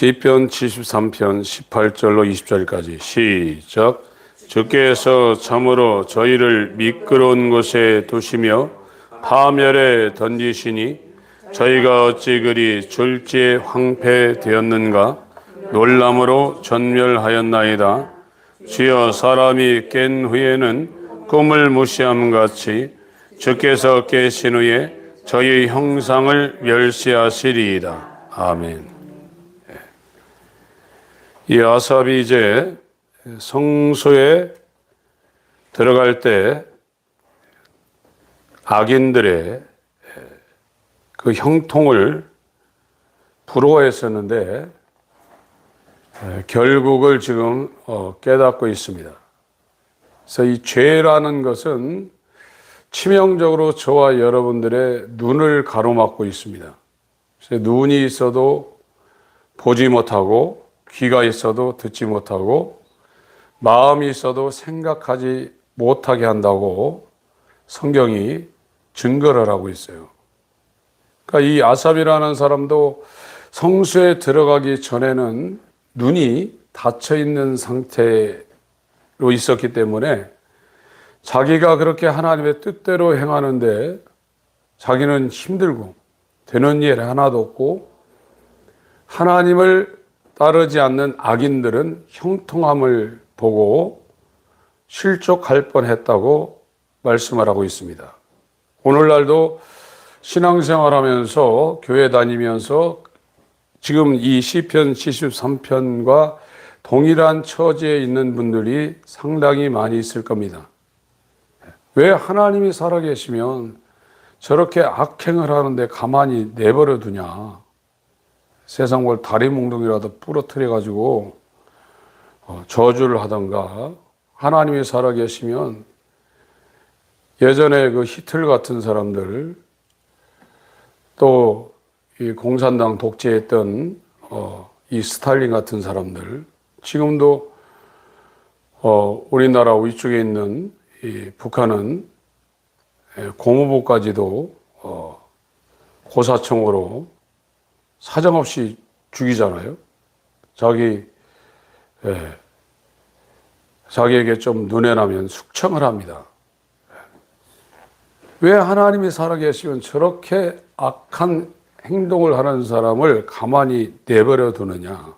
시편 73편 18절로 20절까지 시작. 주께서 참으로 저희를 미끄러운 곳에 두시며 파멸에 던지시니 저희가 어찌 그리 졸지에 황폐되었는가. 놀람으로 전멸하였나이다. 주여, 사람이 깬 후에는 꿈을 무시함 같이 주께서 깨신 후에 저희 형상을 멸시하시리이다. 아멘. 이 아삽이 이제 성소에 들어갈 때 악인들의 그 형통을 부러워했었는데 결국을 지금 깨닫고 있습니다. 그래서 이 죄라는 것은 치명적으로 저와 여러분들의 눈을 가로막고 있습니다. 그래서 눈이 있어도 보지 못하고, 귀가 있어도 듣지 못하고, 마음이 있어도 생각하지 못하게 한다고 성경이 증거를 하고 있어요. 그러니까 이 아삽이라는 사람도 성소에 들어가기 전에는 눈이 닫혀 있는 상태로 있었기 때문에 자기가 그렇게 하나님의 뜻대로 행하는데 자기는 힘들고 되는 일 하나도 없고, 하나님을 따르지 않는 악인들은 형통함을 보고 실족할 뻔했다고 말씀을 하고 있습니다. 오늘날도 신앙생활하면서 교회 다니면서 지금 이 시편 73편과 동일한 처지에 있는 분들이 상당히 많이 있을 겁니다. 왜 하나님이 살아계시면 저렇게 악행을 하는데 가만히 내버려 두냐. 세상 걸 다리 몽둥이라도 부러뜨려 가지고 저주를 하던가. 하나님이 살아계시면 예전에 그 히틀 같은 사람들, 또 이 공산당 독재했던 이 스탈린 같은 사람들, 지금도 우리나라 위쪽에 있는 이 북한은 고모부까지도 고사총으로 사정없이 죽이잖아요. 자기에게 좀 눈에 나면 숙청을 합니다. 왜 하나님이 살아계시면 저렇게 악한 행동을 하는 사람을 가만히 내버려 두느냐.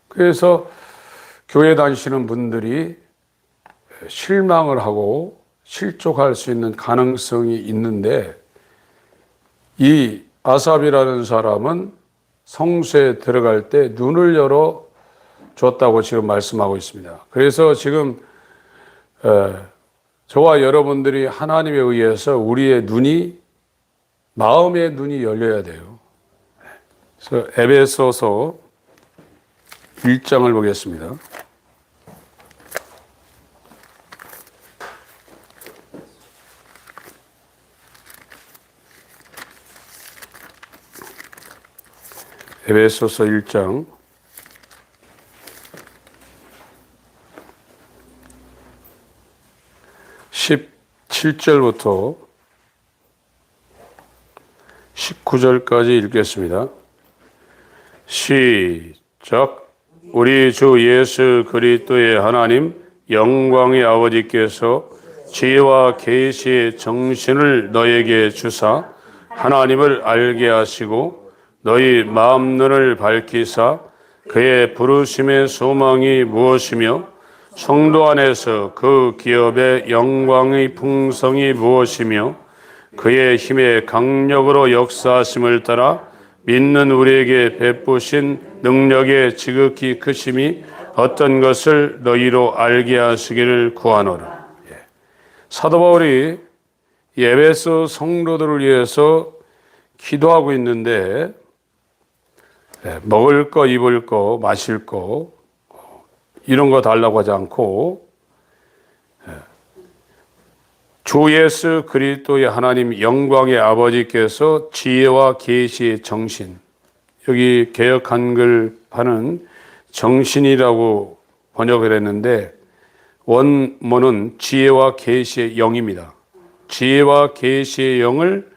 그래서 교회 다니시는 분들이 실망을 하고 실족할 수 있는 가능성이 있는데, 이 아삽이라는 사람은 성소에 들어갈 때 눈을 열어 줬다고 지금 말씀하고 있습니다. 그래서 지금 저와 여러분들이 하나님에 의해서 우리의 눈이, 마음의 눈이 열려야 돼요. 그래서 에베소서 1장을 보겠습니다. 에베소서 1장 17절부터 19절까지 읽겠습니다. 시작. 우리 주 예수 그리스도의 하나님 영광의 아버지께서 지혜와 계시의 정신을 너에게 주사 하나님을 알게 하시고 너희 마음 눈을 밝히사 그의 부르심의 소망이 무엇이며 성도 안에서 그 기업의 영광의 풍성이 무엇이며 그의 힘의 강력으로 역사하심을 따라 믿는 우리에게 베푸신 능력의 지극히 크심이 어떤 것을 너희로 알게 하시기를 구하노라. 사도 바울이 에베소 성도들을 위해서 기도하고 있는데, 먹을 거, 입을 거, 마실 거 이런 거 달라고 하지 않고 주 예수 그리스도의 하나님 영광의 아버지께서 지혜와 계시의 정신, 여기 개역 한글판은 정신이라고 번역을 했는데 원문은 지혜와 계시의 영입니다. 지혜와 계시의 영을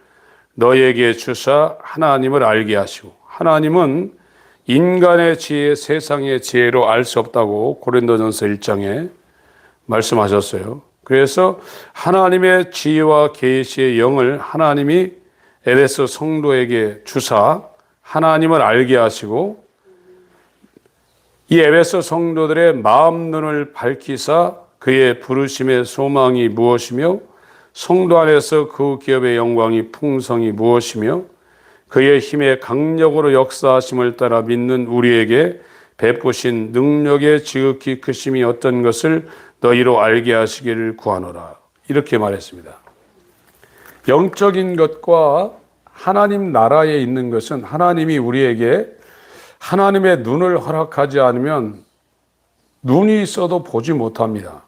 너에게 주사 하나님을 알게 하시고, 하나님은 인간의 지혜, 세상의 지혜로 알 수 없다고 고린도전서 1장에 말씀하셨어요. 그래서 하나님의 지혜와 계시의 영을 하나님이 에베소 성도에게 주사 하나님을 알게 하시고 이 에베소 성도들의 마음 눈을 밝히사 그의 부르심의 소망이 무엇이며 성도 안에서 그 기업의 영광이 풍성이 무엇이며 그의 힘의 강력으로 역사하심을 따라 믿는 우리에게 베푸신 능력의 지극히 크심이 어떤 것을 너희로 알게 하시기를 구하노라. 이렇게 말했습니다. 영적인 것과 하나님 나라에 있는 것은 하나님이 우리에게 하나님의 눈을 허락하지 않으면 눈이 있어도 보지 못합니다.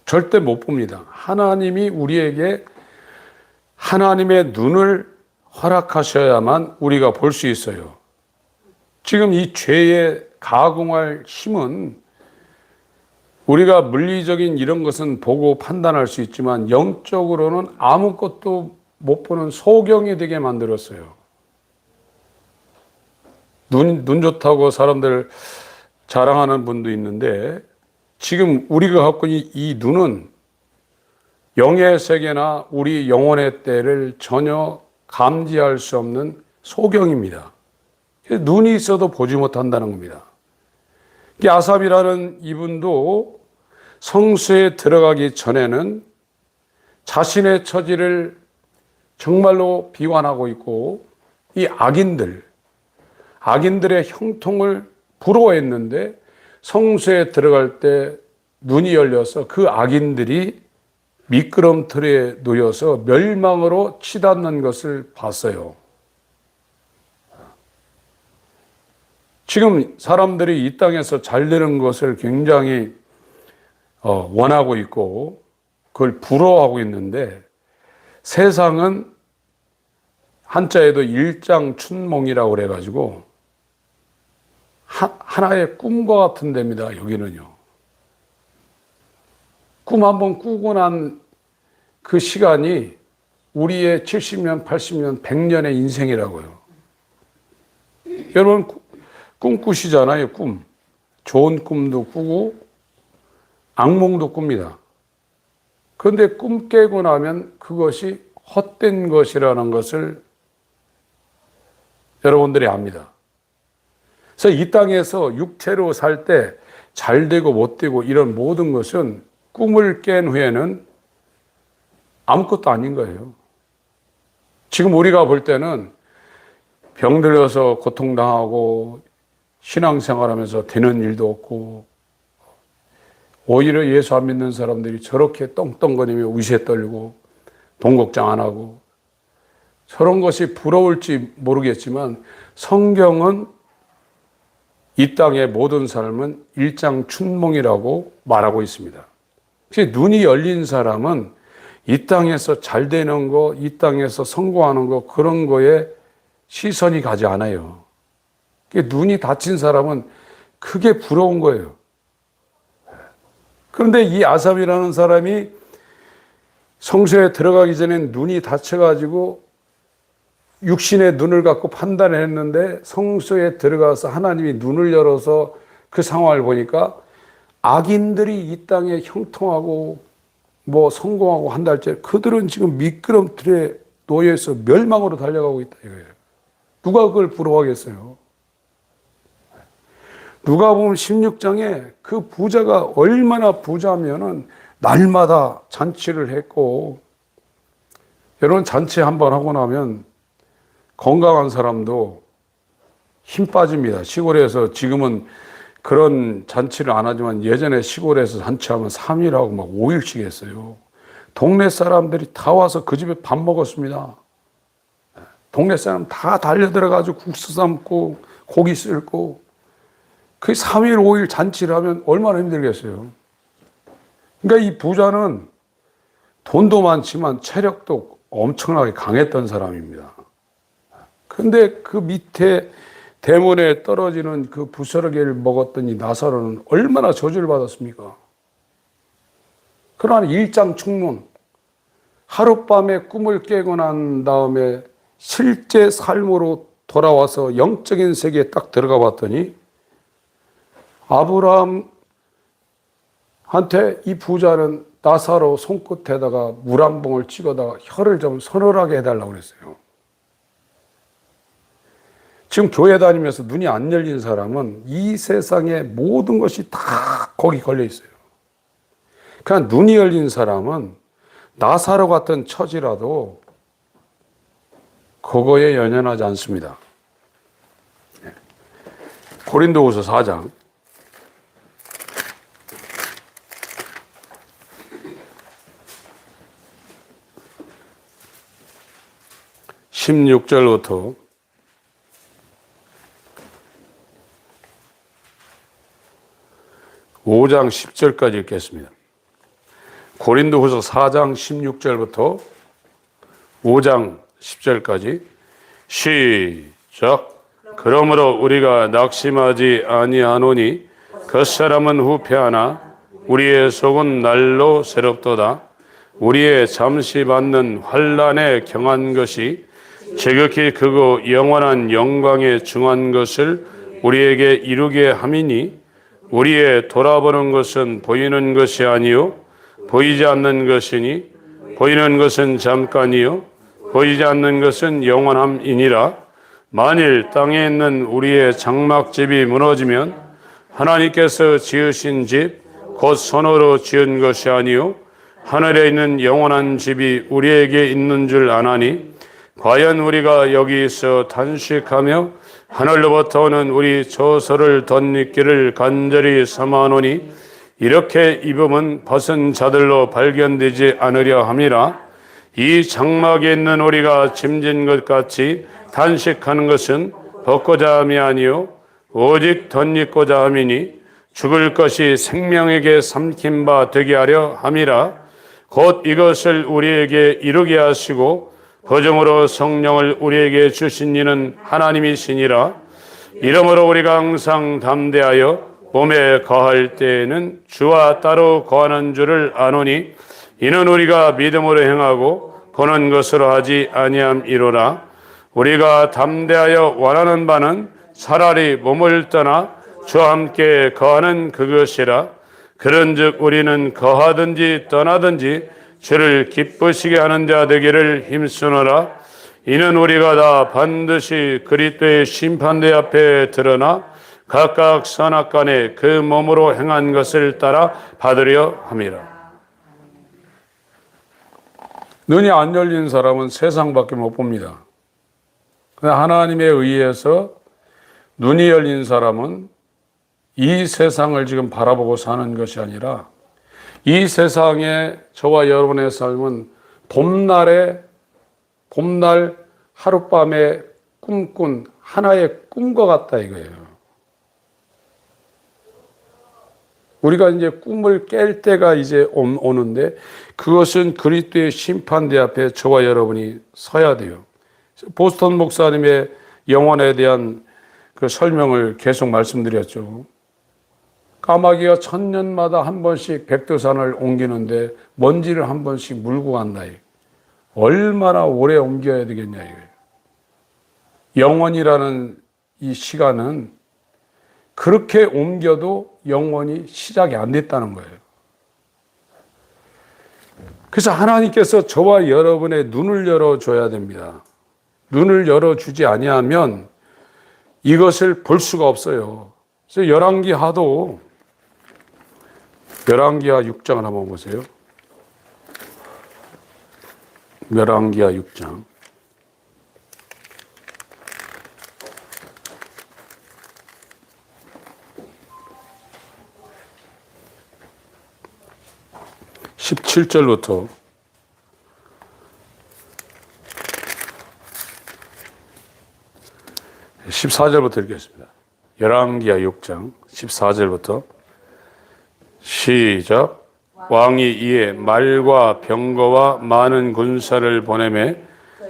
절대 못 봅니다. 하나님이 우리에게 하나님의 눈을 허락하셔야만 우리가 볼 수 있어요. 지금 이 죄에 가공할 힘은 우리가 물리적인 이런 것은 보고 판단할 수 있지만 영적으로는 아무것도 못 보는 소경이 되게 만들었어요. 눈 좋다고 사람들 자랑하는 분도 있는데 지금 우리가 갖고 있는 이 눈은 영의 세계나 우리 영혼의 때를 전혀 감지할 수 없는 소경입니다. 눈이 있어도 보지 못한다는 겁니다. 아삽이라는 이분도 성수에 들어가기 전에는 자신의 처지를 정말로 비관하고 있고 이 악인들의 형통을 부러워했는데 성수에 들어갈 때 눈이 열려서 그 악인들이 미끄럼틀에 놓여서 멸망으로 치닫는 것을 봤어요. 지금 사람들이 이 땅에서 잘 되는 것을 굉장히 원하고 있고 그걸 부러워하고 있는데 세상은 한자에도 일장춘몽이라고 그래가지고 하나의 꿈과 같은 데입니다. 여기는요. 꿈 한번 꾸고 난 그 시간이 우리의 70년, 80년, 100년의 인생이라고요. 여러분 꿈 꾸시잖아요. 꿈. 좋은 꿈도 꾸고 악몽도 꿉니다. 그런데 꿈 깨고 나면 그것이 헛된 것이라는 것을 여러분들이 압니다. 그래서 이 땅에서 육체로 살 때 잘 되고 못 되고 이런 모든 것은 꿈을 깬 후에는 아무것도 아닌 거예요. 지금 우리가 볼 때는 병들어서 고통당하고 신앙생활하면서 되는 일도 없고 오히려 예수 안 믿는 사람들이 저렇게 떵떵거리며 위세 떨고 돈 걱정 안 하고 저런 것이 부러울지 모르겠지만 성경은 이 땅의 모든 삶은 일장춘몽이라고 말하고 있습니다. 눈이 열린 사람은 이 땅에서 잘 되는 거, 이 땅에서 성공하는 거 그런 거에 시선이 가지 않아요. 눈이 닫힌 사람은 그게 부러운 거예요. 그런데 이 아삽이라는 사람이 성소에 들어가기 전에 눈이 닫혀가지고 육신의 눈을 갖고 판단을 했는데 성소에 들어가서 하나님이 눈을 열어서 그 상황을 보니까 악인들이 이 땅에 형통하고 성공하고 한다 할지 그들은 지금 미끄럼틀에 놓여서 멸망으로 달려가고 있다 이거예요. 누가 그걸 부러워하겠어요? 누가 보면 16장에 그 부자가 얼마나 부자면은 날마다 잔치를 했고 여러분 잔치 한번 하고 나면 건강한 사람도 힘 빠집니다. 시골에서 지금은 그런 잔치를 안 하지만 예전에 시골에서 잔치하면 3일하고 막 5일씩 했어요. 동네 사람들이 다 와서 그 집에 밥 먹었습니다. 동네 사람 다 달려들어가지고 국수 삶고 고기 쓸고 그 3일, 5일 잔치를 하면 얼마나 힘들겠어요. 그러니까 이 부자는 돈도 많지만 체력도 엄청나게 강했던 사람입니다. 그런데 그 밑에 대문에 떨어지는 그 부스러기를 먹었던 이 나사로는 얼마나 저주를 받았습니까? 그러나 일장춘몽, 하룻밤에 꿈을 깨고 난 다음에 실제 삶으로 돌아와서 영적인 세계에 딱 들어가 봤더니 아브라함한테 이 부자는 나사로 손끝에다가 물 한 봉을 찍어다가 혀를 좀 서늘하게 해달라고 그랬어요. 지금 교회 다니면서 눈이 안 열린 사람은 이 세상의 모든 것이 다 거기 걸려 있어요. 그냥 눈이 열린 사람은 나사로 같은 처지라도 그거에 연연하지 않습니다. 고린도후서 4장 16절부터 5장 10절까지 읽겠습니다. 고린도후서 4장 16절부터 5장 10절까지 시작. 그러므로 우리가 낙심하지 아니하노니 그 사람은 후패하나 우리의 속은 날로 새롭도다. 우리의 잠시 받는 환난에 경한 것이 지극히 크고 영원한 영광에 중한 것을 우리에게 이루게 함이니 우리의 돌아보는 것은 보이는 것이 아니요 보이지 않는 것이니 보이는 것은 잠깐이요 보이지 않는 것은 영원함이니라. 만일 땅에 있는 우리의 장막집이 무너지면 하나님께서 지으신 집 곧 손으로 지은 것이 아니요 하늘에 있는 영원한 집이 우리에게 있는 줄 아나니 과연 우리가 여기서 단식하며 하늘로부터 오는 우리 조서를 덧입기를 간절히 삼아노니 이렇게 입음은 벗은 자들로 발견되지 않으려 함이라. 이 장막에 있는 우리가 짐진 것 같이 단식하는 것은 벗고자 함이 아니요 오직 덧입고자 함이니 죽을 것이 생명에게 삼킨 바 되게 하려 함이라. 곧 이것을 우리에게 이루게 하시고 보증으로 성령을 우리에게 주신 이는 하나님이시니라. 이러므로 우리가 항상 담대하여 몸에 거할 때에는 주와 따로 거하는 줄을 아노니 이는 우리가 믿음으로 행하고 보는 것으로 하지 아니함이로라. 우리가 담대하여 원하는 바는 차라리 몸을 떠나 주와 함께 거하는 그것이라. 그런즉 우리는 거하든지 떠나든지 주를 기쁘시게 하는 자 되기를 힘쓰노라. 이는 우리가 다 반드시 그리스도의 심판대 앞에 드러나 각각 선악간에 그 몸으로 행한 것을 따라 받으려 함이라. 눈이 안 열린 사람은 세상밖에 못 봅니다. 그러나 하나님에 의해서 눈이 열린 사람은 이 세상을 지금 바라보고 사는 것이 아니라 이 세상에 저와 여러분의 삶은 봄날 하룻밤에 꿈꾼 하나의 꿈과 같다 이거예요. 우리가 이제 꿈을 깰 때가 이제 오는데 그것은 그리스도의 심판대 앞에 저와 여러분이 서야 돼요. 보스턴 목사님의 영혼에 대한 그 설명을 계속 말씀드렸죠. 까마귀가 1000년마다 한 번씩 백두산을 옮기는데 먼지를 한 번씩 물고 간다. 얼마나 오래 옮겨야 되겠냐 이거예요. 영원이라는 이 시간은 그렇게 옮겨도 영원히 시작이 안 됐다는 거예요. 그래서 하나님께서 저와 여러분의 눈을 열어줘야 됩니다. 눈을 열어주지 아니하면 이것을 볼 수가 없어요. 그래서 열왕기하도 열왕기하 6장을 한번 보세요. 열왕기하 6장 17절부터 14절부터 읽겠습니다. 열왕기하 6장 14절부터 시작. 왕이 이에 말과 병거와 많은 군사를 보내매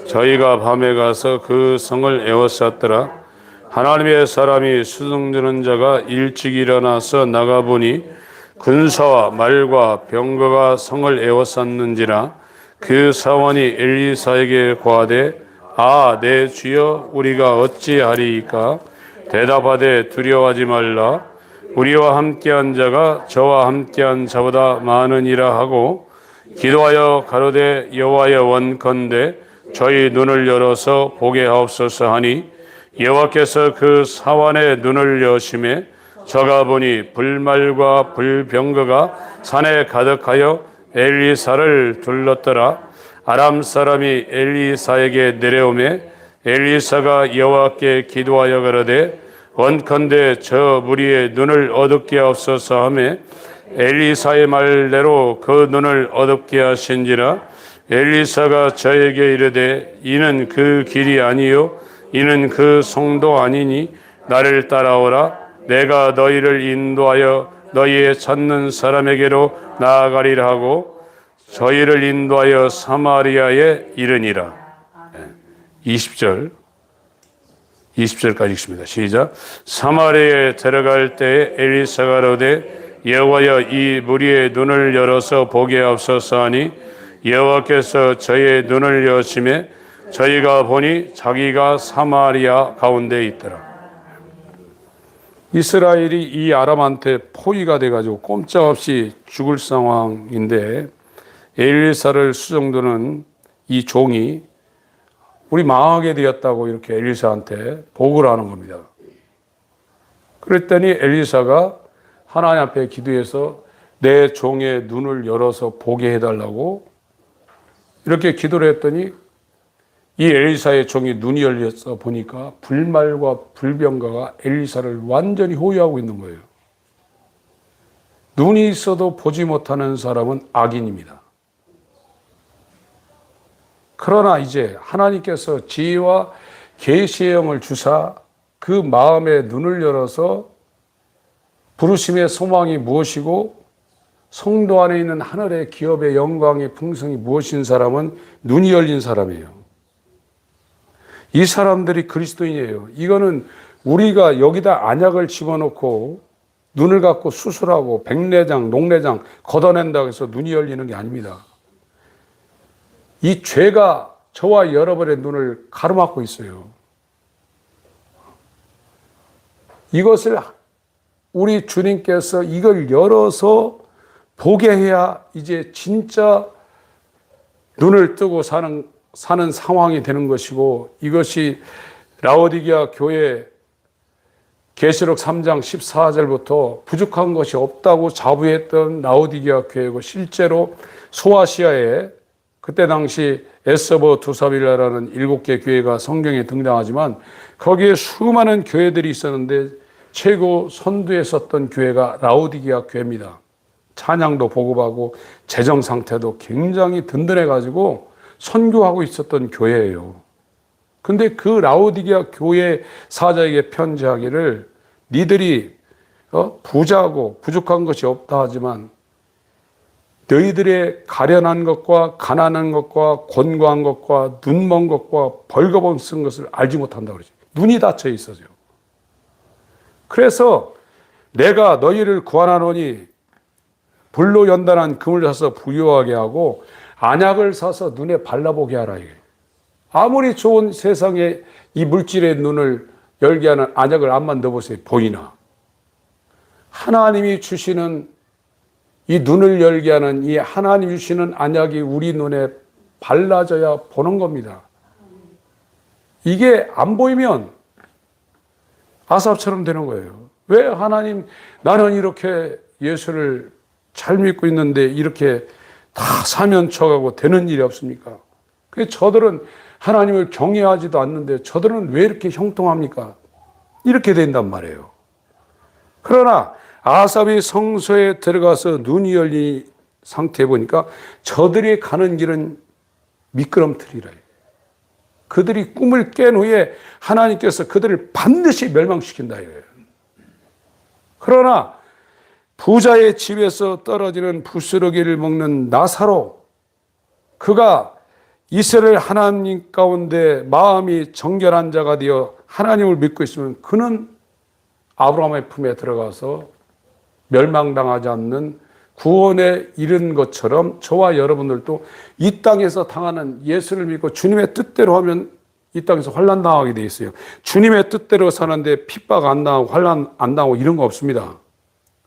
저희가 밤에 가서 그 성을 에워쌌더라. 하나님의 사람이 수송드는 자가 일찍 일어나서 나가보니 군사와 말과 병거가 성을 에워쌌는지라. 그 사원이 엘리사에게 고하되 아, 내 주여, 우리가 어찌하리이까? 대답하되 두려워하지 말라. 우리와 함께한 자가 저와 함께한 자보다 많으니라 하고 기도하여 가로되 여호와여 원컨대 저희 눈을 열어서 보게 하옵소서 하니 여호와께서 그 사환의 눈을 여심해 저가 보니 불말과 불병거가 산에 가득하여 엘리사를 둘렀더라. 아람 사람이 엘리사에게 내려오매 엘리사가 여호와께 기도하여 가로되 원컨대 저 무리의 눈을 어둡게 하옵소서 하매 엘리사의 말대로 그 눈을 어둡게 하신지라. 엘리사가 저에게 이르되 이는 그 길이 아니요 이는 그 성도 아니니 나를 따라오라. 내가 너희를 인도하여 너희의 찾는 사람에게로 나아가리라 하고 저희를 인도하여 사마리아에 이르니라. 20절까지 읽습니다. 시작. 사마리아에 들어갈 때에 엘리사가 가로되 여호와여 이 무리의 눈을 열어서 보게 하옵소서 하니 여호와께서 저희의 눈을 여심해 저희가 보니 자기가 사마리아 가운데 있더라. 이스라엘이 이 아람한테 포위가 돼가지고 꼼짝없이 죽을 상황인데 엘리사를 수정두는 이 종이 우리 망하게 되었다고 이렇게 엘리사한테 보고를 하는 겁니다. 그랬더니 엘리사가 하나님 앞에 기도해서 내 종의 눈을 열어서 보게 해달라고 이렇게 기도를 했더니 이 엘리사의 종이 눈이 열려서 보니까 불말과 불병거가 엘리사를 완전히 호위하고 있는 거예요. 눈이 있어도 보지 못하는 사람은 악인입니다. 그러나 이제 하나님께서 지혜와 계시의 영을 주사 그 마음의 눈을 열어서 부르심의 소망이 무엇이고 성도 안에 있는 하늘의 기업의 영광의 풍성이 무엇인 사람은 눈이 열린 사람이에요. 이 사람들이 그리스도인이에요. 이거는 우리가 여기다 안약을 집어넣고 눈을 갖고 수술하고 백내장, 녹내장 걷어낸다고 해서 눈이 열리는 게 아닙니다. 이 죄가 저와 여러분의 눈을 가로막고 있어요. 이것을 우리 주님께서 이걸 열어서 보게 해야 이제 진짜 눈을 뜨고 사는 상황이 되는 것이고 이것이 라오디게아 교회 계시록 3장 14절부터 부족한 것이 없다고 자부했던 라오디게아 교회고 실제로 소아시아에 그때 당시 에서버 두사빌라라는 7개 교회가 성경에 등장하지만 거기에 수많은 교회들이 있었는데 최고 선두에 섰던 교회가 라오디게아 교회입니다. 찬양도 보급하고 재정 상태도 굉장히 든든해가지고 선교하고 있었던 교회예요. 근데 그 라오디게아 교회 사자에게 편지하기를 니들이 부자고 부족한 것이 없다 하지만 너희들의 가련한 것과 가난한 것과 곤고한 것과 눈먼 것과 벌거벗은 쓴 것을 알지 못한다고 그러죠. 눈이 닫혀 있어요. 그래서 내가 너희를 구원하노니 불로 연단한 금을 사서 부유하게 하고 안약을 사서 눈에 발라보게 하라. 아무리 좋은 세상에 이 물질의 눈을 열게 하는 안약을 안 만들어보세요. 보이나? 하나님이 주시는 이 눈을 열게 하는 이 하나님이 주시는 안약이 우리 눈에 발라져야 보는 겁니다. 이게 안 보이면 아삽처럼 되는 거예요. 왜 하나님 나는 이렇게 예수를 잘 믿고 있는데 이렇게 다 사면 쳐가고 되는 일이 없습니까? 그래서 저들은 하나님을 경외하지도 않는데 저들은 왜 이렇게 형통합니까? 이렇게 된단 말이에요. 그러나 아삽이 성소에 들어가서 눈이 열린 상태에 보니까 저들이 가는 길은 미끄럼틀이라. 그들이 꿈을 깬 후에 하나님께서 그들을 반드시 멸망시킨다 이거예요. 그러나 부자의 집에서 떨어지는 부스러기를 먹는 나사로, 그가 이스라엘 하나님 가운데 마음이 정결한 자가 되어 하나님을 믿고 있으면 그는 아브라함의 품에 들어가서 멸망당하지 않는 구원에 이른 것처럼 저와 여러분들도 이 땅에서 당하는 예수를 믿고 주님의 뜻대로 하면 이 땅에서 환난 당하게 돼 있어요. 주님의 뜻대로 사는데 핍박 안 당하고 환난 안 당하고 이런 거 없습니다.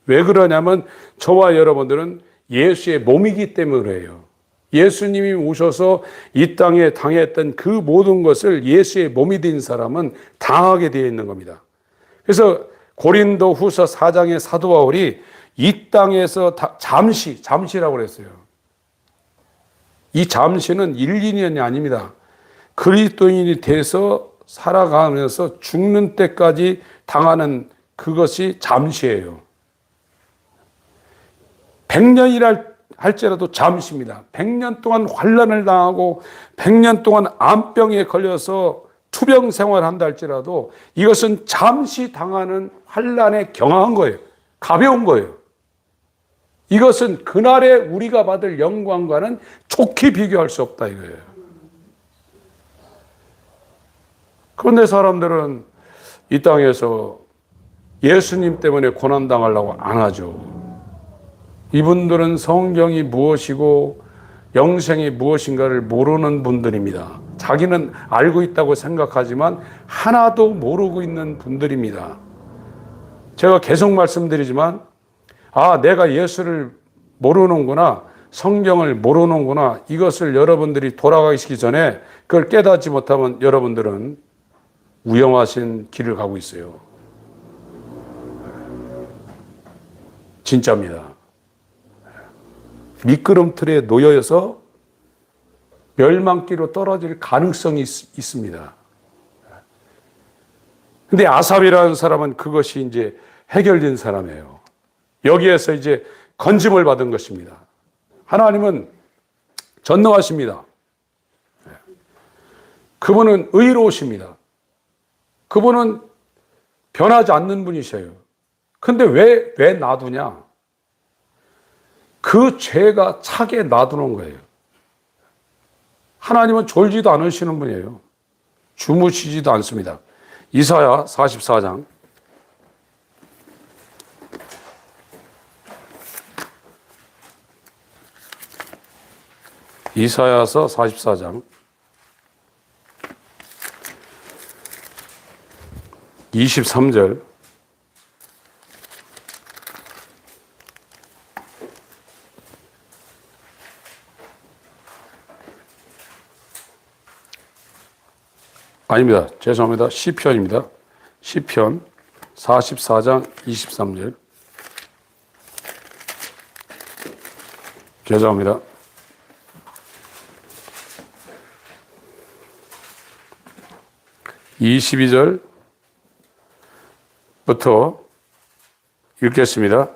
왜 그러냐면 저와 여러분들은 예수의 몸이기 때문에 그래요. 예수님이 오셔서 이 땅에 당했던 그 모든 것을 예수의 몸이 된 사람은 당하게 되어 있는 겁니다. 그래서 고린도 후서 4장의 사도 바울이 이 땅에서 잠시라고 그랬어요. 이 잠시는 1, 2년이 아닙니다. 그리스도인이 돼서 살아가면서 죽는 때까지 당하는 그것이 잠시예요. 100년이라 할지라도 잠시입니다. 100년 동안 환난을 당하고 100년 동안 암병에 걸려서 투병 생활한다 할지라도 이것은 잠시 당하는 환난에 경항한 거예요. 가벼운 거예요. 이것은 그날에 우리가 받을 영광과는 좋게 비교할 수 없다 이거예요. 그런데 사람들은 이 땅에서 예수님 때문에 고난당하려고 안 하죠. 이분들은 성경이 무엇이고 영생이 무엇인가를 모르는 분들입니다. 자기는 알고 있다고 생각하지만 하나도 모르고 있는 분들입니다. 제가 계속 말씀드리지만 내가 예수를 모르는구나, 성경을 모르는구나, 이것을 여러분들이 돌아가시기 전에 그걸 깨닫지 못하면 여러분들은 위험하신 길을 가고 있어요. 진짜입니다. 미끄럼틀에 놓여서 멸망길로 떨어질 가능성이 있습니다. 근데 아삽이라는 사람은 그것이 이제 해결된 사람이에요. 여기에서 이제 건짐을 받은 것입니다. 하나님은 전능하십니다. 그분은 의로우십니다. 그분은 변하지 않는 분이셔요. 근데 왜 놔두냐? 그 죄가 차게 놔두는 거예요. 하나님은 졸지도 않으시는 분이에요. 주무시지도 않습니다. 이사야 44장. 이사야서 44장 23절. 아닙니다. 죄송합니다. 시편입니다. 시편 44장 23절. 죄송합니다. (22절부터) 읽겠습니다.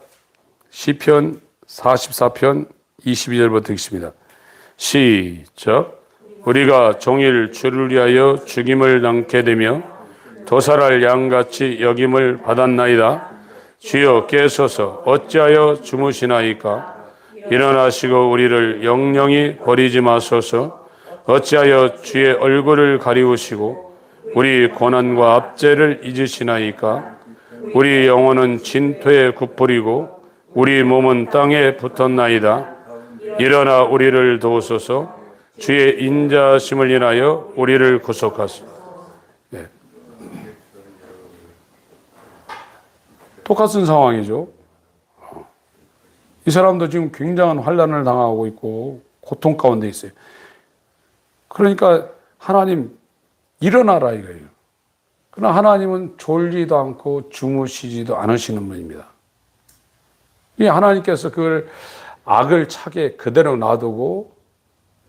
시편 44편 22절부터 읽습니다. 시작. 우리가 종일 주를 위하여 죽임을 당케 되며 도살할 양같이 여김을 받았나이다. 주여 깨소서. 어찌하여 주무시나이까? 일어나시고 우리를 영영히 버리지 마소서. 어찌하여 주의 얼굴을 가리우시고 우리 고난과 압제를 잊으시나이까? 우리 영혼은 진토에 굽부리고 우리 몸은 땅에 붙었나이다. 일어나 우리를 도우소서. 주의 인자심을 인하여 우리를 구속하소서. 네. 똑같은 상황이죠. 이 사람도 지금 굉장한 환난을 당하고 있고 고통 가운데 있어요. 그러니까 하나님 일어나라 이거예요. 그러나 하나님은 졸지도 않고 주무시지도 않으시는 분입니다. 이 하나님께서 그걸 악을 차게 그대로 놔두고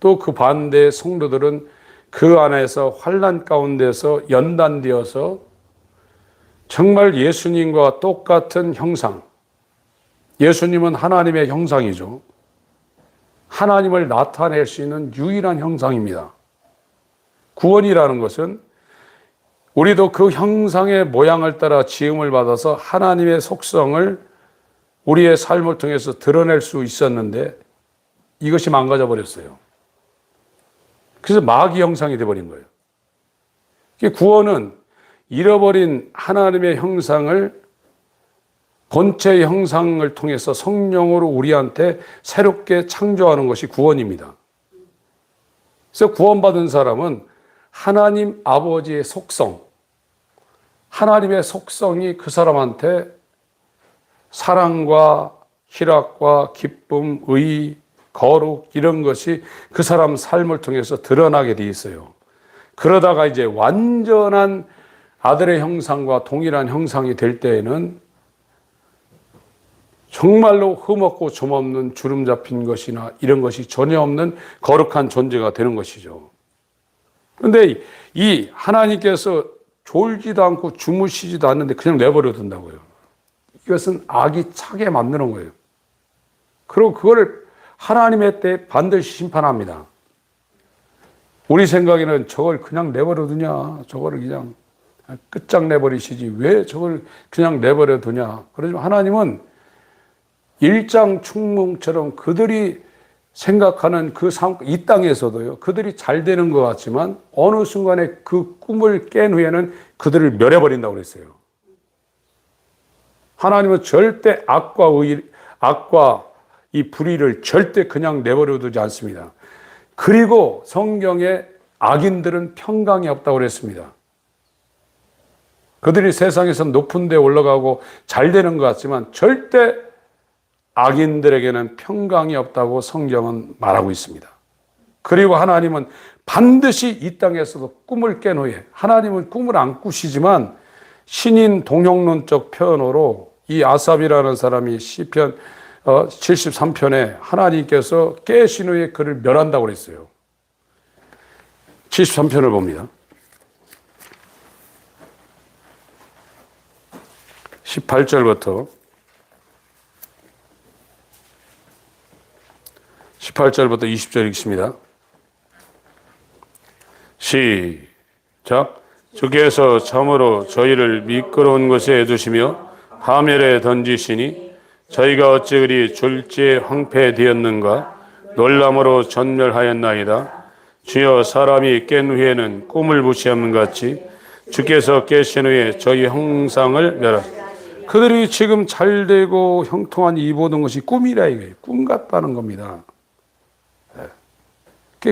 또 그 반대의 성도들은 그 안에서 환난 가운데서 연단되어서 정말 예수님과 똑같은 형상, 예수님은 하나님의 형상이죠. 하나님을 나타낼 수 있는 유일한 형상입니다. 구원이라는 것은 우리도 그 형상의 모양을 따라 지음을 받아서 하나님의 속성을 우리의 삶을 통해서 드러낼 수 있었는데 이것이 망가져 버렸어요. 그래서 마귀 형상이 되어버린 거예요. 구원은 잃어버린 하나님의 형상을 본체의 형상을 통해서 성령으로 우리한테 새롭게 창조하는 것이 구원입니다. 그래서 구원받은 사람은 하나님 아버지의 속성, 하나님의 속성이 그 사람한테 사랑과 희락과 기쁨, 의, 거룩 이런 것이 그 사람 삶을 통해서 드러나게 돼 있어요. 그러다가 이제 완전한 아들의 형상과 동일한 형상이 될 때에는 정말로 흠없고 점없는 주름 잡힌 것이나 이런 것이 전혀 없는 거룩한 존재가 되는 것이죠. 그런데 이 하나님께서 졸지도 않고 주무시지도 않는데 그냥 내버려 둔다고요. 이것은 악이 차게 만드는 거예요. 그리고 그거를 하나님의 때에 반드시 심판합니다. 우리 생각에는 저걸 그냥 내버려 두냐, 저거를 그냥 끝장내버리시지 왜 저걸 그냥 내버려 두냐. 그러지만 하나님은 일장충몽처럼 그들이 생각하는 그 삶, 이 땅에서도요, 그들이 잘 되는 것 같지만 어느 순간에 그 꿈을 깬 후에는 그들을 멸해버린다고 그랬어요. 하나님은 절대 악과 이 불의를 절대 그냥 내버려 두지 않습니다. 그리고 성경에 악인들은 평강이 없다고 그랬습니다. 그들이 세상에서 높은 데 올라가고 잘 되는 것 같지만 절대 악인들에게는 평강이 없다고 성경은 말하고 있습니다. 그리고 하나님은 반드시 이 땅에서도 꿈을 깬 후에, 하나님은 꿈을 안 꾸시지만 신인 동영론적 표현으로 이 아삽이라는 사람이 시편 73편에 하나님께서 깨신 후에 그를 멸한다고 그랬어요. 73편을 봅니다. 18절부터 20절 읽습니다. 시작. 주께서 참으로 저희를 미끄러운 곳에 두시며 파멸에 던지시니 저희가 어찌 그리 졸지에 황폐되었는가. 놀람으로 전멸하였나이다. 주여, 사람이 깬 후에는 꿈을 무시함 같이 주께서 깨신 후에 저희 형상을 멸하시니, 그들이 지금 잘되고 형통한 이 모든 것이 꿈이라 이거예요. 꿈 같다는 겁니다.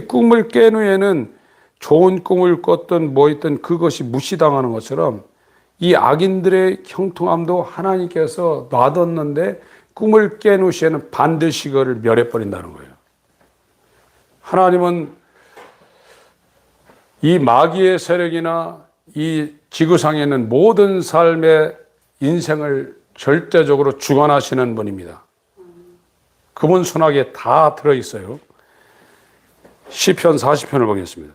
꿈을 깬 후에는 좋은 꿈을 꿨든 뭐 있든 그것이 무시당하는 것처럼 이 악인들의 형통함도 하나님께서 놔뒀는데 꿈을 깬 후에는 반드시 그를 멸해버린다는 거예요. 하나님은 이 마귀의 세력이나 이 지구상에 있는 모든 삶의 인생을 절대적으로 주관하시는 분입니다. 그분 손아귀에 다 들어있어요. 시편 40편을 보겠습니다.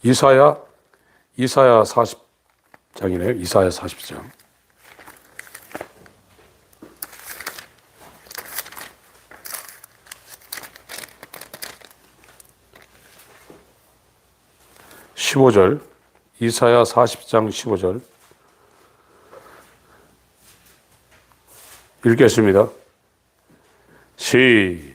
이사야 40장이네요. 이사야 40장. (15절) 이사야 40장 15절 읽겠습니다. 시작.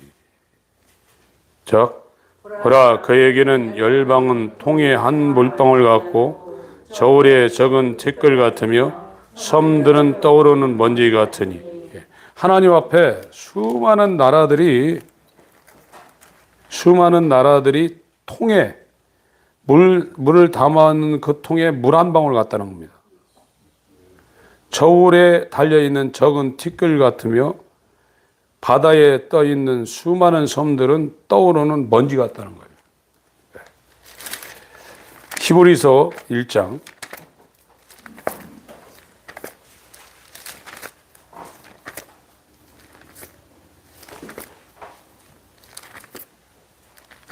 보라, 그에게는 열방은 통에 한 물방울 같고 저울에 적은 티끌 같으며 섬들은 떠오르는 먼지 같으니. 하나님 앞에 수많은 나라들이 통에 물을 담아놓은 그 통에 물 한 방울 같다는 겁니다. 저울에 달려있는 적은 티끌 같으며 바다에 떠있는 수많은 섬들은 떠오르는 먼지 같다는 거예요. 히브리서 1장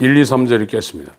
1, 2, 3절 읽겠습니다.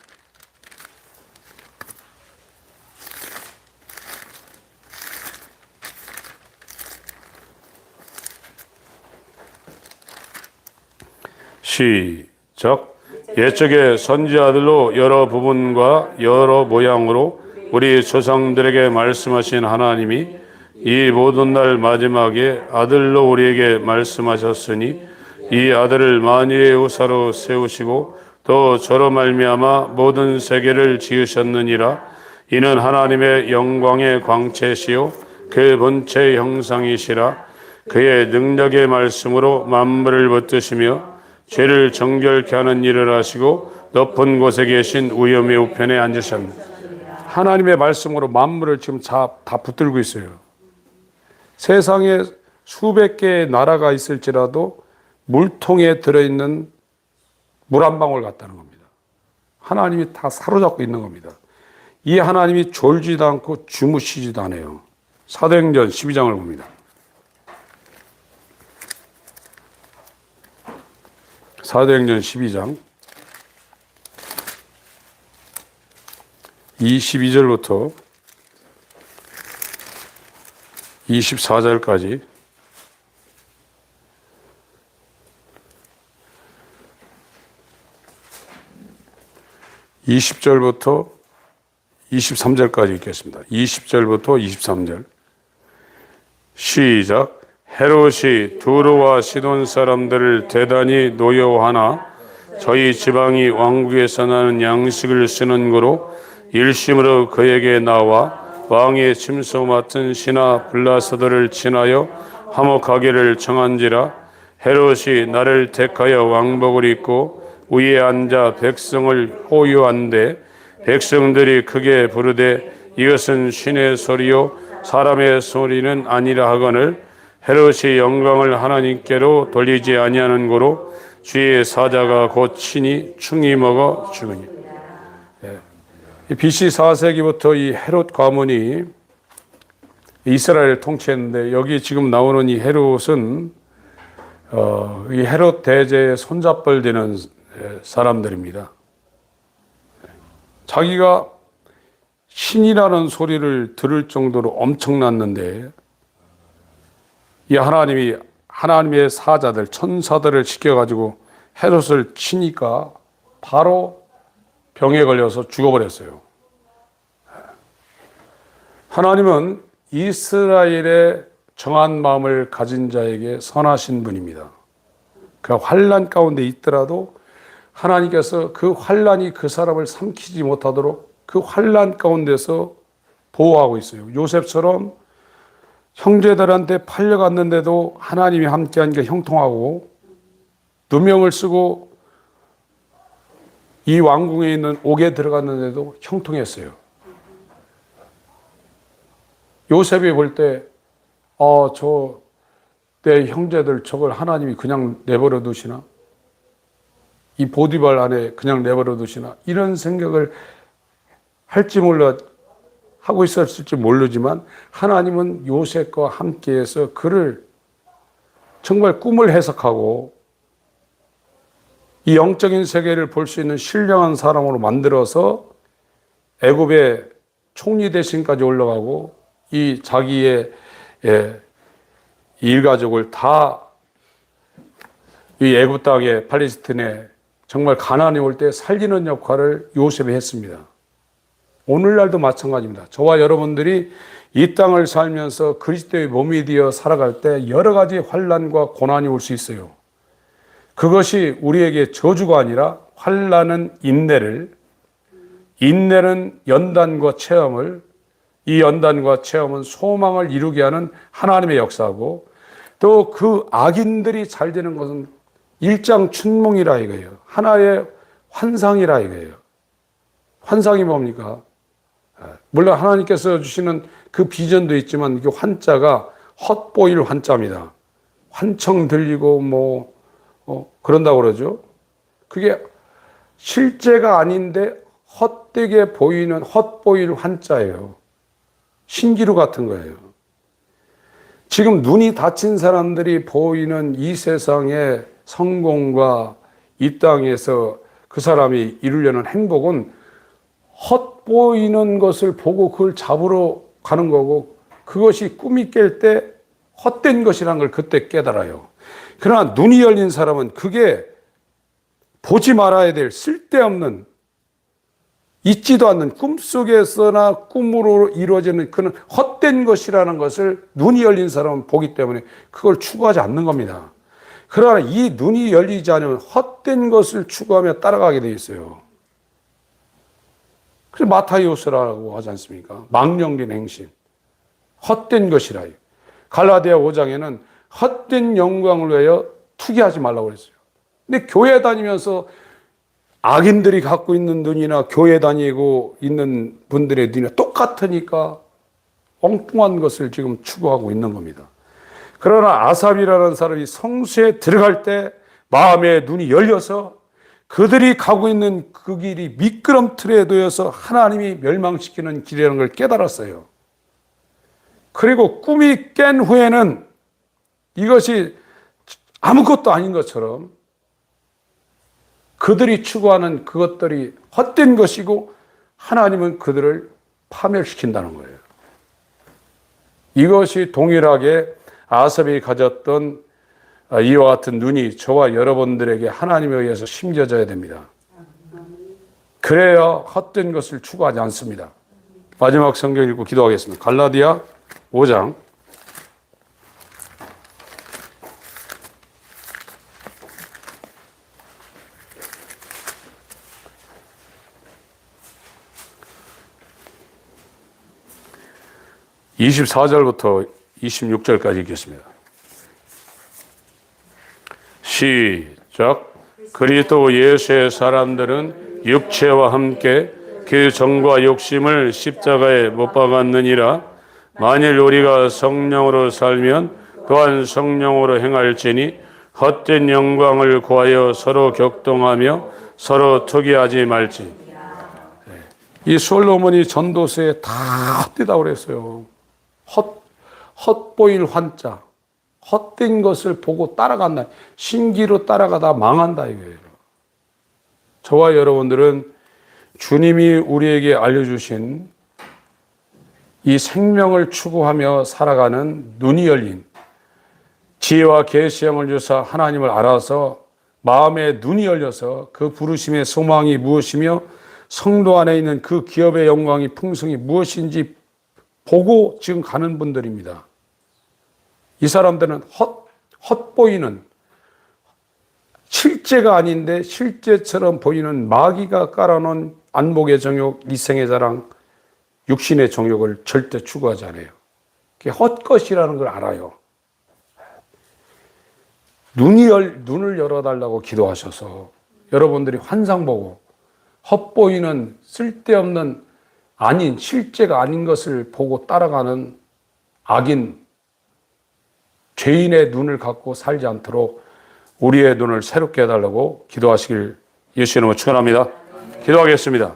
시작. 옛적에 선지자들로 여러 부분과 여러 모양으로 우리 조상들에게 말씀하신 하나님이 이 모든 날 마지막에 아들로 우리에게 말씀하셨으니 이 아들을 만유의 의사로 세우시고 또 저로 말미암아 모든 세계를 지으셨느니라. 이는 하나님의 영광의 광채시요 그 본체 형상이시라. 그의 능력의 말씀으로 만물을 붙드시며 죄를 정결케 하는 일을 하시고 높은 곳에 계신 우염의 우편에 앉으셨습니다. 하나님의 말씀으로 만물을 지금 다 붙들고 있어요. 세상에 수백 개의 나라가 있을지라도 물통에 들어있는 물 한 방울 같다는 겁니다. 하나님이 다 사로잡고 있는 겁니다. 이 하나님이 졸지도 않고 주무시지도 않아요. 사도행전 12장을 봅니다. 사도행전 12장 22절부터 24절까지 20절부터 23절까지 읽겠습니다. 20절부터 23절 시작. 헤롯이 두로와 시돈 사람들을 대단히 노여워하나 저희 지방이 왕국에서 나는 양식을 쓰는 거로 일심으로 그에게 나와 왕의 침소 맡은 신하 블라서들을 친하여 화목하기를 청한지라. 헤롯이 나를 택하여 왕복을 입고 위에 앉아 백성을 호유한데 백성들이 크게 부르되 이것은 신의 소리요 사람의 소리는 아니라 하거늘 헤롯이 영광을 하나님께로 돌리지 아니하는 고로 주의 사자가 곧 친히 충이 먹어 죽으니. BC 4세기부터 이 헤롯 가문이 이스라엘을 통치했는데 여기 지금 나오는 이 헤롯은 이 헤롯 대제의 손잡벌 되는 사람들입니다. 자기가 신이라는 소리를 들을 정도로 엄청났는데 이 하나님의 사자들, 천사들을 시켜가지고 헤롯을 치니까 바로 병에 걸려서 죽어버렸어요. 하나님은 이스라엘의 정한 마음을 가진 자에게 선하신 분입니다. 그 환난 가운데 있더라도 하나님께서 그 환난이 그 사람을 삼키지 못하도록 그 환난 가운데서 보호하고 있어요. 요셉처럼 형제들한테 팔려갔는데도 하나님이 함께하니까 형통하고 누명을 쓰고 이 왕궁에 있는 옥에 들어갔는데도 형통했어요. 요셉이 볼 때 내 형제들 저걸 하나님이 그냥 내버려 두시나? 이 보디발 안에 그냥 내버려 두시나? 이런 생각을 할지 몰라 하고 있었을지 모르지만 하나님은 요셉과 함께해서 그를 정말 꿈을 해석하고 이 영적인 세계를 볼 수 있는 신령한 사람으로 만들어서 애굽의 총리 대신까지 올라가고 이 자기의 일가족을 다 이 애굽 땅에 팔레스틴에 정말 가난이 올 때 살리는 역할을 요셉이 했습니다. 오늘날도 마찬가지입니다. 저와 여러분들이 이 땅을 살면서 그리스도의 몸이 되어 살아갈 때 여러 가지 환난과 고난이 올 수 있어요. 그것이 우리에게 저주가 아니라 환난은 인내는 연단과 체험을, 이 연단과 체험은 소망을 이루게 하는 하나님의 역사고 또 그 악인들이 잘 되는 것은 일장춘몽이라 이거예요. 하나의 환상이라 이거예요. 환상이 뭡니까? 물론 하나님께서 주시는 그 비전도 있지만 그 환자가 헛보일 환자입니다. 환청 들리고 그런다고 그러죠. 그게 실제가 아닌데 헛되게 보이는 헛보일 환자예요. 신기루 같은 거예요. 지금 눈이 다친 사람들이 보이는 이 세상의 성공과 이 땅에서 그 사람이 이루려는 행복은 헛보이는 것을 보고 그걸 잡으러 가는 거고 그것이 꿈이 깰 때 헛된 것이라는 걸 그때 깨달아요. 그러나 눈이 열린 사람은 그게 보지 말아야 될 쓸데없는 있지도 않는 꿈속에서나 꿈으로 이루어지는 그런 헛된 것이라는 것을 눈이 열린 사람은 보기 때문에 그걸 추구하지 않는 겁니다. 그러나 이 눈이 열리지 않으면 헛된 것을 추구하며 따라가게 돼 있어요. 그래서 마타이오스라고 하지 않습니까? 망령된 행실. 헛된 것이라. 갈라디아 5장에는 헛된 영광을 위하여 투기하지 말라고 그랬어요. 근데 교회 다니면서 악인들이 갖고 있는 눈이나 교회 다니고 있는 분들의 눈이 똑같으니까 엉뚱한 것을 지금 추구하고 있는 겁니다. 그러나 아삽이라는 사람이 성수에 들어갈 때 마음의 눈이 열려서 그들이 가고 있는 그 길이 미끄럼틀에 놓여서 하나님이 멸망시키는 길이라는 걸 깨달았어요. 그리고 꿈이 깬 후에는 이것이 아무것도 아닌 것처럼 그들이 추구하는 그것들이 헛된 것이고 하나님은 그들을 파멸시킨다는 거예요. 이것이 동일하게 아삽이 가졌던 이와 같은 눈이 저와 여러분들에게 하나님에 의해서 심겨져야 됩니다. 그래야 헛된 것을 추구하지 않습니다. 마지막 성경 읽고 기도하겠습니다. 갈라디아 5장 24절부터 26절까지 읽겠습니다. 시작. 그리스도 예수의 사람들은 육체와 함께 그 정과 욕심을 십자가에 못 박았느니라. 만일 우리가 성령으로 살면 또한 성령으로 행할지니 헛된 영광을 구하여 서로 격동하며 서로 투기하지 말지. 이 솔로몬이 전도서에 다 헛되다고 그랬어요. 헛보일 환자, 헛된 것을 보고 따라간다. 신기로 따라가다 망한다 이거예요. 저와 여러분들은 주님이 우리에게 알려주신 이 생명을 추구하며 살아가는 눈이 열린 지혜와 계시형을 주사 하나님을 알아서 마음의 눈이 열려서 그 부르심의 소망이 무엇이며 성도 안에 있는 그 기업의 영광이 풍성이 무엇인지 보고 지금 가는 분들입니다. 이 사람들은 헛보이는 실제가 아닌데 실제처럼 보이는 마귀가 깔아놓은 안목의 정욕, 이생의 자랑, 육신의 정욕을 절대 추구하지 않아요. 그게 헛것이라는 걸 알아요. 눈을 열어달라고 기도하셔서 여러분들이 환상 보고 헛보이는 쓸데없는 아닌 실제가 아닌 것을 보고 따라가는 악인 죄인의 눈을 갖고 살지 않도록 우리의 눈을 새롭게 해달라고 기도하시길 예수의 이름으로 축원합니다. 기도하겠습니다.